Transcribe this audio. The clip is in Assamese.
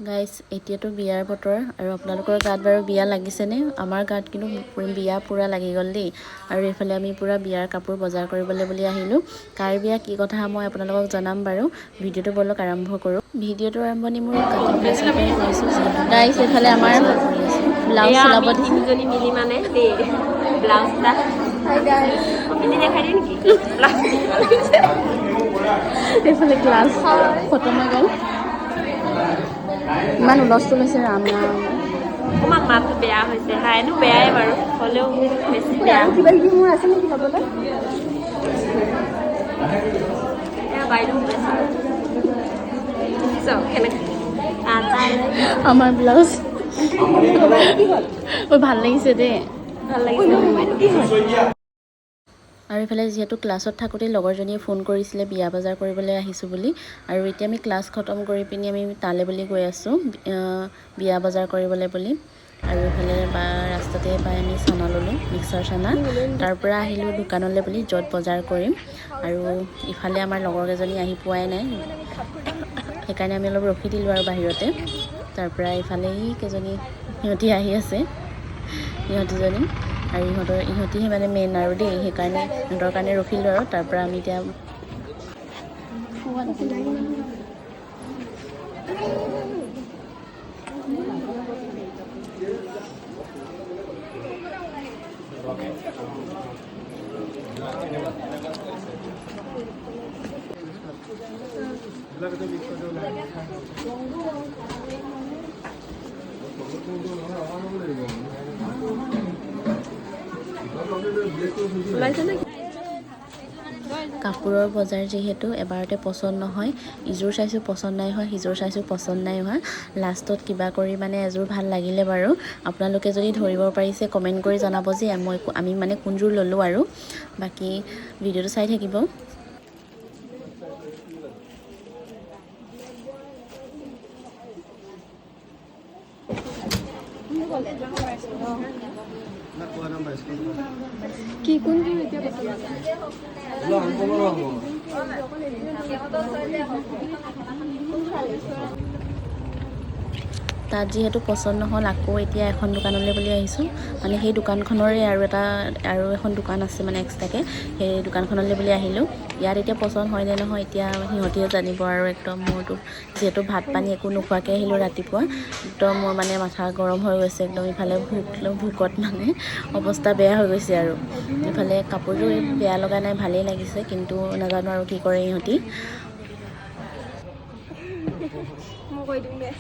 গাইজ এতিয়াতো বিয়াৰ বতৰ আৰু আপোনালোকৰ গাত বাৰু বিয়া লাগিছেনে? আমাৰ গাত কিন্তু বিয়া পূৰা লাগি গ'ল দেই। আৰু এইফালে আমি পূৰা বিয়াৰ কাপোৰ বজাৰ কৰিবলৈ বুলি আহিলোঁ। কাৰ বিয়া কি কথা মই আপোনালোকক জনাম বাৰু। ভিডিঅ'টো বলক আৰম্ভ কৰোঁ। ভিডিঅ'টোৰ আৰম্ভণি মোৰ কাটিং ক্লাছৰ পৰাই কৰিছোঁ। গাইজ এইফালে আমাৰ ব্লাউজ চিলাব দিছে। তিনিজনী মিলি মানে দেই ব্লাউজ এটা পিন্ধি দেখাই দিয়ে নেকি? এইফালে ক্লাছ খতম হৈ গ'ল। ইমান হুলস্থুল হৈছে ৰাম ৰাম। অকণমান মাতটো বেয়া হৈছে হাইনো বেয়াই বাৰু হ'লেও বেছি বেয়া। কিবা কিবি মোৰ আছে নেকি ল'বলৈ? এয়া বাইদেউ কেনেকৈ আমাৰ ব্লাউজ ভাল লাগিছে দেই। ভাল লাগিছে। আৰু এইফালে যিহেতু ক্লাছত থাকোঁতে লগৰজনীয়ে ফোন কৰিছিলে বিয়া বজাৰ কৰিবলৈ আহিছোঁ বুলি। আৰু এতিয়া আমি ক্লাছ খতম কৰি পিনি আমি তালৈ বুলি গৈ আছোঁ বিয়া বজাৰ কৰিবলৈ বুলি। আৰু এইফালে ৰাস্তাতে পাই আমি চানা ল'লোঁ, মিক্সাৰ চানা। তাৰ পৰা আহিলোঁ দোকানলৈ বুলি, য'ত বজাৰ কৰিম। আৰু ইফালে আমাৰ লগৰকেইজনী আহি পোৱাই নাই, সেইকাৰণে আমি অলপ ৰখি দিলোঁ আৰু বাহিৰতে। তাৰ পৰা ইফালে কেইজনী সিহঁতি আহি আছে, ইহঁতজনী। আৰু ইহঁতিহে মানে মেইন আৰু দেই, সেইকাৰণে সিহঁতৰ কাৰণে ৰখিলোঁ আৰু। তাৰ পৰা আমি এতিয়া কাপোৰৰ বজাৰ যিহেতু এবাৰতে পচন্দ নহয়, ইযোৰ চাইছোঁ পচন্দ নাই হোৱা, সিযোৰ চাইছোঁ পচন্দ নাই হোৱা। লাষ্টত কিবা কৰি মানে এযোৰ ভাল লাগিলে বাৰু। আপোনালোকে যদি ধৰিব পাৰিছে কমেণ্ট কৰি জনাব যে আমি মানে কোনযোৰ ল'লোঁ আৰু। বাকী ভিডিঅ'টো চাই থাকিব। কি কোনযোৰ এতিয়া তাত যিহেতু পচন্দ নহ'ল, আকৌ এতিয়া এখন দোকানলৈ বুলি আহিছোঁ। মানে সেই দোকানখনৰে আৰু এখন দোকান আছে মানে এক্সট্ৰাকৈ, সেই দোকানখনলৈ বুলি আহিলোঁ। ইয়াত এতিয়া পচন্দ হয় নে নহয় এতিয়া সিহঁতিয়ে জানিব আৰু। একদম মোৰতো যিহেতু ভাত পানী একো নোখোৱাকৈ আহিলোঁ ৰাতিপুৱা, একদম মোৰ মানে মাথা গৰম হৈ গৈছে একদম। ইফালে ভোকত মানে অৱস্থা বেয়া হৈ গৈছে আৰু। ইফালে কাপোৰযোৰ বেয়া লগা নাই, ভালেই লাগিছে, কিন্তু নাজানো আৰু কি কৰে ইহঁতি। মই কৈ দিম দে।